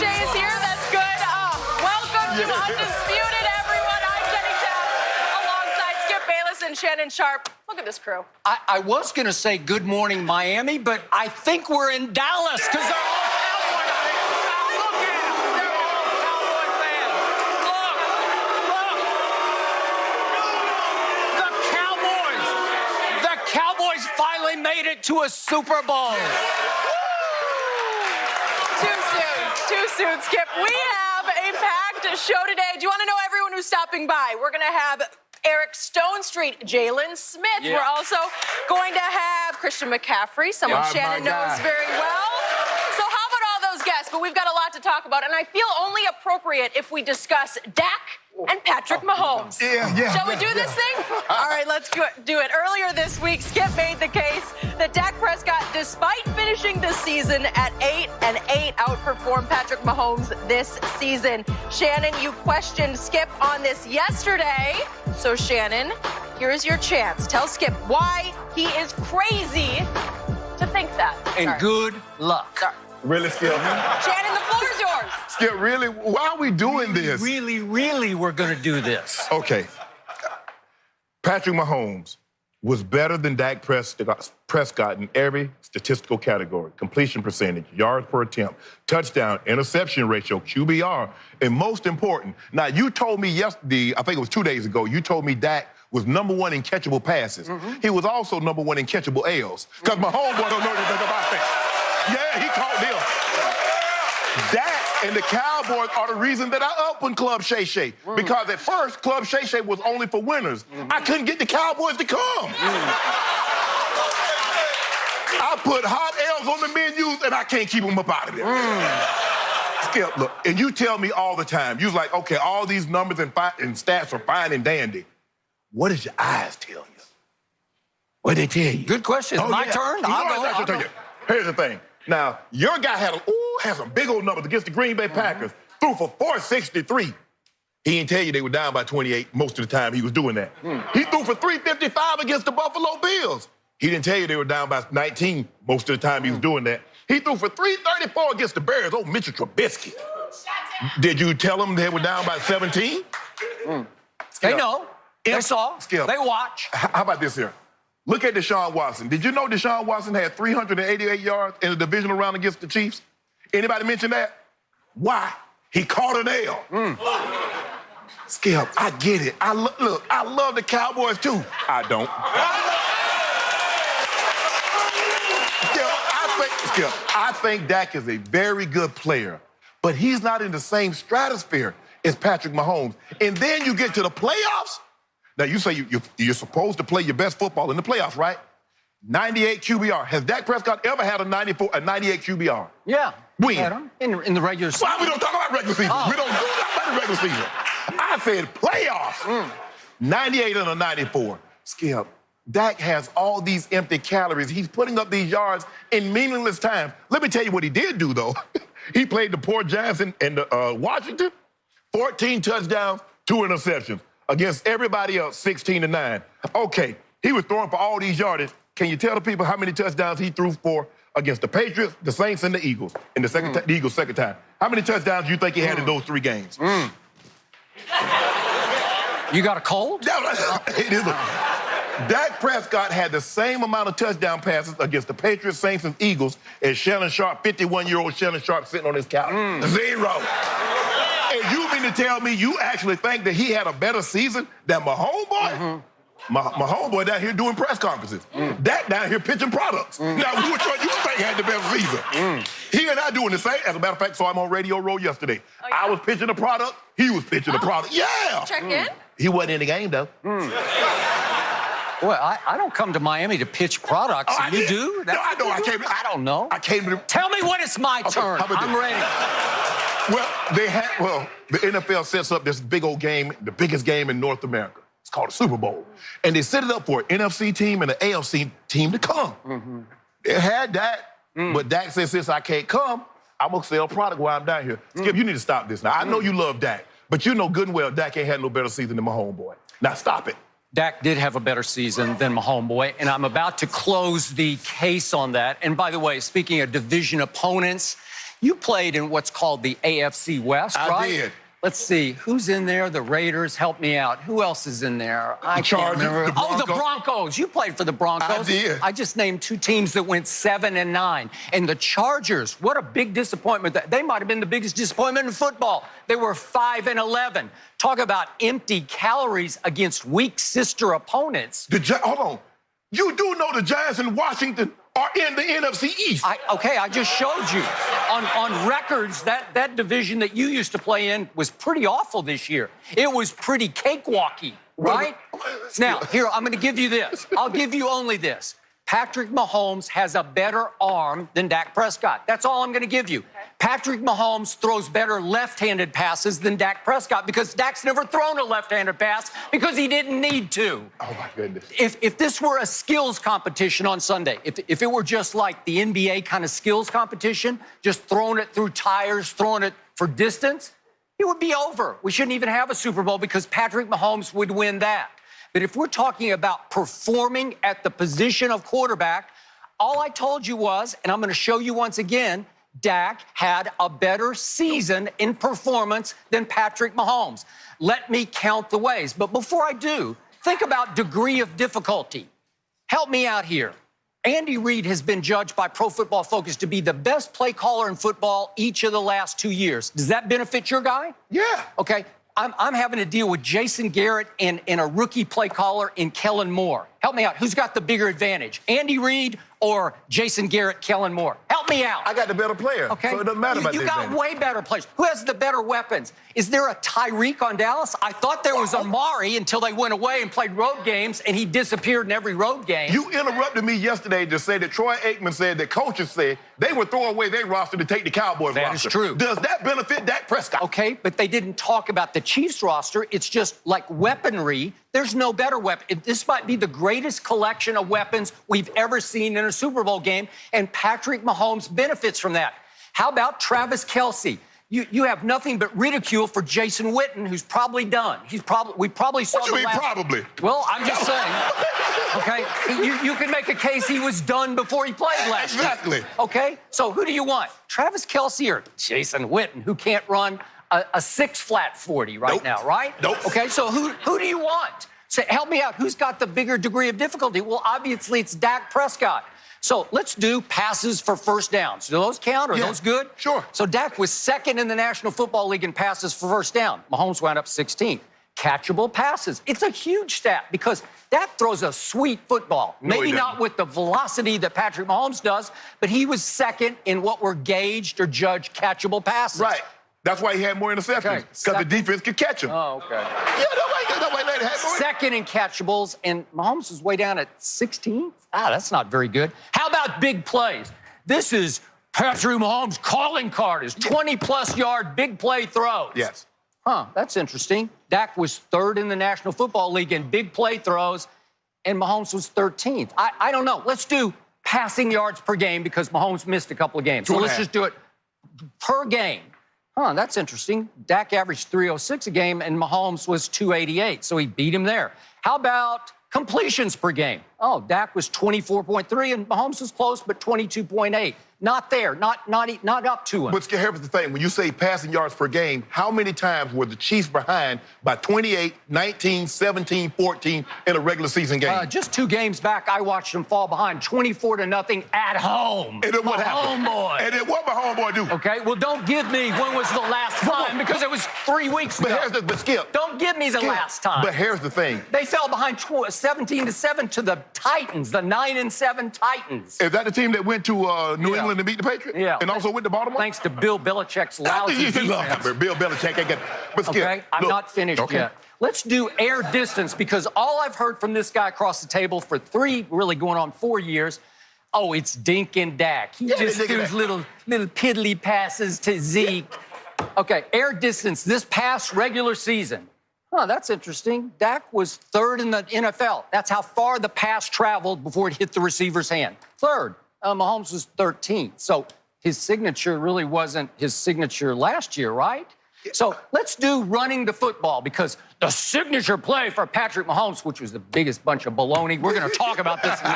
is here. That's good. Welcome to Undisputed, everyone. I'm Jenny Tapp, alongside Skip Bayless and Shannon Sharp. Look at this crew. I was going to say good morning, Miami, but I think we're in Dallas because they're all Cowboy fans. Now look at them. They're all Cowboy fans. Look. The Cowboys finally made it to a Super Bowl. Too soon, Skip. We have a packed show today. Do you want to know everyone who's stopping by? We're going to have Eric Stone Street, Jalen Smith. Yeah. We're also going to have Christian McCaffrey, someone Shannon knows very well. So how about all those guests? But we've got a lot to talk about, and I feel only appropriate if we discuss Dak and Patrick Mahomes. Shall we do this thing? All right, let's do it. Earlier this week, Skip made the case that Dak Prescott, despite finishing the season at 8-8, outperformed Patrick Mahomes this season. Shannon, you questioned Skip on this yesterday. So, Shannon, here's your chance. Tell Skip why he is crazy to think that. And good luck. Sorry. Really, Skip? Shannon, the floor is yours. Skip, really? Why are we doing this? Really, we're going to do this. Okay. Patrick Mahomes was better than Dak Prescott in every statistical category. Completion percentage, yards per attempt, touchdown, interception ratio, QBR, and most important, now you told me yesterday, I think it was 2 days ago, you told me Dak was #1 in catchable passes. He was also #1 in catchable L's. Because my homeboy don't know anything about that. Yeah, he caught them. Dak and the Cowboys are the reason that I opened Club Shay Shay. Because at first, Club Shay Shay was only for winners. I couldn't get the Cowboys to come. I put hot L's on the menus, and I can't keep them up out of there. Skip, look, and you tell me all the time, you was like, okay, all these numbers and stats are fine and dandy. What does your eyes tell you? What they tell you? Good question. My turn. I'll go. Here's the thing. Now, your guy had some big old numbers against the Green Bay Packers. Threw for 463. He didn't tell you they were down by 28 most of the time he was doing that. He threw for 355 against the Buffalo Bills. He didn't tell you they were down by 19 most of the time he was doing that. He threw for 334 against the Bears. Oh, Mitchell Trubisky. Did you tell them they were down by 17? They know. They saw. Skip. They watch. How about this here? Look at Deshaun Watson. Did you know Deshaun Watson had 388 yards in the divisional round against the Chiefs? Anybody mention that? Why? He caught an L. Skip, I get it. Look, I love the Cowboys too. I don't. I think Dak is a very good player, but he's not in the same stratosphere as Patrick Mahomes. And then you get to the playoffs. Now, you say you're supposed to play your best football in the playoffs, right? 98 QBR. Has Dak Prescott ever had a 98 QBR? Yeah. When? In the regular season. Why we don't talk about regular season? We don't talk about the regular season. I said playoffs. 98 and a 94. Skip, Dak has all these empty calories. He's putting up these yards in meaningless time. Let me tell you what he did do, though. He played the poor Giants in Washington. 14 touchdowns, 2 interceptions. Against everybody else, 16-9. Okay, he was throwing for all these yards. Can you tell the people how many touchdowns he threw for against the Patriots, the Saints, and the Eagles? In the second the Eagles' second time. How many touchdowns do you think he had in those 3 games? You got a cold? It is. Dak Prescott had the same amount of touchdown passes against the Patriots, Saints, and Eagles as Shannon Sharp, 51-year-old Shannon Sharp sitting on his couch. 0. And you mean to tell me you actually think that he had a better season than my homeboy? My homeboy down here doing press conferences. Dak down here pitching products. Now, which one you think had the best season? He and I doing the same. As a matter of fact, so I'm on Radio Row yesterday. I was pitching a product. He was pitching a product. Yeah. Check in. He wasn't in the game, though. Well, I don't come to Miami to pitch products. You do? No, I know. I don't know. I came to... Tell me when it's my turn. I'm ready. Well, the NFL sets up this big old game, the biggest game in North America. It's called the Super Bowl. And they set it up for an NFC team and an AFC team to come. They had that, but Dak said, since I can't come, I'm going to sell product while I'm down here. Skip, you need to stop this now. I know you love Dak, but you know good and well Dak ain't had no better season than my homeboy. Now stop it. Dak did have a better season than my homeboy, and I'm about to close the case on that. And by the way, speaking of division opponents, You played in what's called the AFC West, right? I did. Let's see, who's in there? The Raiders, help me out. Who else is in there? I can't Chargers, remember. the Oh, the Broncos. Broncos. You played for the Broncos. I did. I just named 2 teams that went 7-9. And the Chargers, what a big disappointment. They might have been the biggest disappointment in football. They were 5-11. Talk about empty calories against weak sister opponents. Hold on. You do know the Giants and Washington are in the NFC East. I just showed you. On records, that division that you used to play in was pretty awful this year. It was pretty cakewalky, right? Now, here, I'm going to give you this. I'll give you only this. Patrick Mahomes has a better arm than Dak Prescott. That's all I'm going to give you. Patrick Mahomes throws better left-handed passes than Dak Prescott because Dak's never thrown a left-handed pass because he didn't need to. Oh, my goodness. If this were a skills competition on Sunday, if it were just like the NBA kind of skills competition, just throwing it through tires, throwing it for distance, it would be over. We shouldn't even have a Super Bowl because Patrick Mahomes would win that. But if we're talking about performing at the position of quarterback, all I told you was, and I'm going to show you once again, Dak had a better season in performance than Patrick Mahomes. Let me count the ways. But before I do, think about degree of difficulty. Help me out here. Andy Reid has been judged by Pro Football Focus to be the best play caller in football each of the last 2 years. Does that benefit your guy? Yeah. Okay. I'm having to deal with Jason Garrett and a rookie play caller in Kellen Moore. Help me out. Who's got the bigger advantage? Andy Reid or Jason Garrett, Kellen Moore? Help me out. I got the better player. Okay. So it doesn't matter about You the got advantage. way better players. Who has the better weapons? Is there a Tyreek on Dallas? I thought there was Amari until they went away and played road games, and he disappeared in every road game. You interrupted me yesterday to say that Troy Aikman said that coaches said they would throw away their roster to take the Cowboys roster. That is true. Does that benefit Dak Prescott? Okay, but they didn't talk about the Chiefs roster. It's just like weaponry. There's no better weapon. This might be the greatest collection of weapons we've ever seen in a Super Bowl game, and Patrick Mahomes benefits from that. How about Travis Kelce? You have nothing but ridicule for Jason Witten, who's probably done. We probably saw What you mean probably? Well, I'm just saying. Okay, you can make a case he was done before he played last year. Exactly. Okay, so who do you want? Travis Kelce or Jason Witten, who can't run a 6-flat 40 right Nope. now, right? Nope. Okay, so who do you want? So help me out. Who's got the bigger degree of difficulty? Well, obviously it's Dak Prescott. So let's do passes for first downs. Do those count? Are those good? Sure. So Dak was second in the National Football League in passes for first down. Mahomes wound up 16th. Catchable passes. It's a huge stat because Dak throws a sweet football. No, Maybe he not doesn't. with the velocity that Patrick Mahomes does, but he was second in what were gauged or judged catchable passes. Right. That's why he had more interceptions. Okay. Because the defense could catch him. Oh, okay. Yeah, nobody let it happen. Second in catchables, and Mahomes is way down at 16th. That's not very good. How about big plays? This is Patrick Mahomes' calling card, his 20-plus yard big play throws. Yes. Huh, that's interesting. Dak was third in the National Football League in big play throws, and Mahomes was 13th. I don't know. Let's do passing yards per game because Mahomes missed a couple of games. So let's just do it per game. Huh, that's interesting. Dak averaged 306 a game, and Mahomes was 288, so he beat him there. How about completions per game? Oh, Dak was 24.3, and Mahomes was close, but 22.8. Not there, not up to him. But here's the thing. When you say passing yards per game, how many times were the Chiefs behind by 28, 19, 17, 14 in a regular season game? Just 2 games back, I watched them fall behind 24-0 at home. And then what happened? Homeboy. And then what my homeboy do? Okay, well, don't give me when was the last time because it was 3 weeks ago. But Skip. Don't give me the last time. But here's the thing. They fell behind 17-7 to the Titans, the 9-7 Titans. Is that the team that went to New England and beat the Patriots? Yeah. And also went to Baltimore? Thanks to Bill Belichick's lousy defense. Bill Belichick ain't got. But Skip, Okay, I'm look. not finished Okay. yet. Let's do air distance because all I've heard from this guy across the table for 3, really going on 4 years, oh, it's Dink and Dak. He just Dink and does Dak. little piddly passes to Zeke. Okay, air distance this past regular season. Huh, that's interesting. Dak was 3rd in the NFL. That's how far the pass traveled before it hit the receiver's hand. 3rd. Mahomes was 13th. So his signature really wasn't his signature last year, right? So let's do running the football because the signature play for Patrick Mahomes, which was the biggest bunch of baloney, we're going to talk about this, the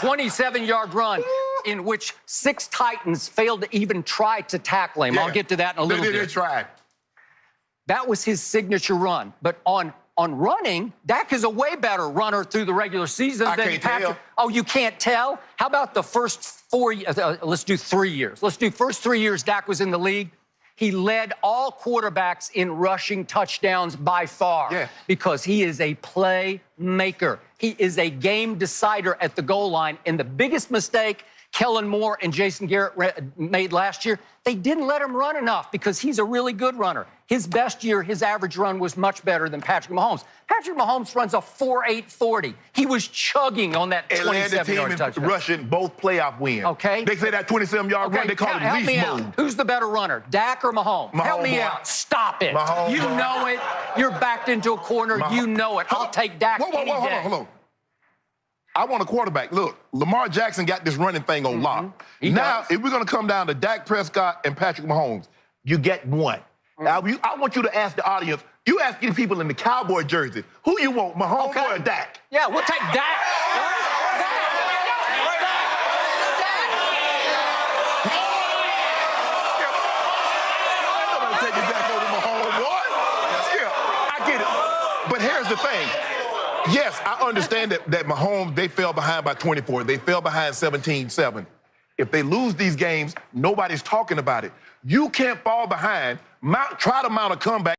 27-yard run. in which 6 Titans failed to even try to tackle him. Yeah. I'll get to that in a little bit. They tried. That was his signature run. But on running, Dak is a way better runner through the regular season than can't Patrick. tell. Oh, you can't tell? How about the first 4 years? Let's do 3 years. Let's do first 3 years Dak was in the league. He led all quarterbacks in rushing touchdowns by far because he is a playmaker. He is a game decider at the goal line. And the biggest mistake Kellen Moore and Jason Garrett made last year, they didn't let him run enough because he's a really good runner. His best year, his average run was much better than Patrick Mahomes. Patrick Mahomes runs a 4.840. He was chugging on that 27-yard touchdown. Rushing both playoff wins. Okay. They say that 27-yard run, they call it least mode. Who's the better runner, Dak or Mahomes? Help me out. Stop it. Mahomes. You know it. You're backed into a corner. You know it. I'll take Dak any day. Hold on. I want a quarterback. Look, Lamar Jackson got this running thing on lock. Now, if we're going to come down to Dak Prescott and Patrick Mahomes, you get one. Now, I want you to ask the audience, you ask these people in the Cowboy jersey, who you want, Mahomes or Dak? Yeah, we'll take Dak. Nobody's taking Dak over Mahomes, boy. I get it. But here's the thing. Yes, I understand that Mahomes, they fell behind by 24. They fell behind 17-7. If they lose these games, nobody's talking about it. You can't fall behind. Try to mount a comeback.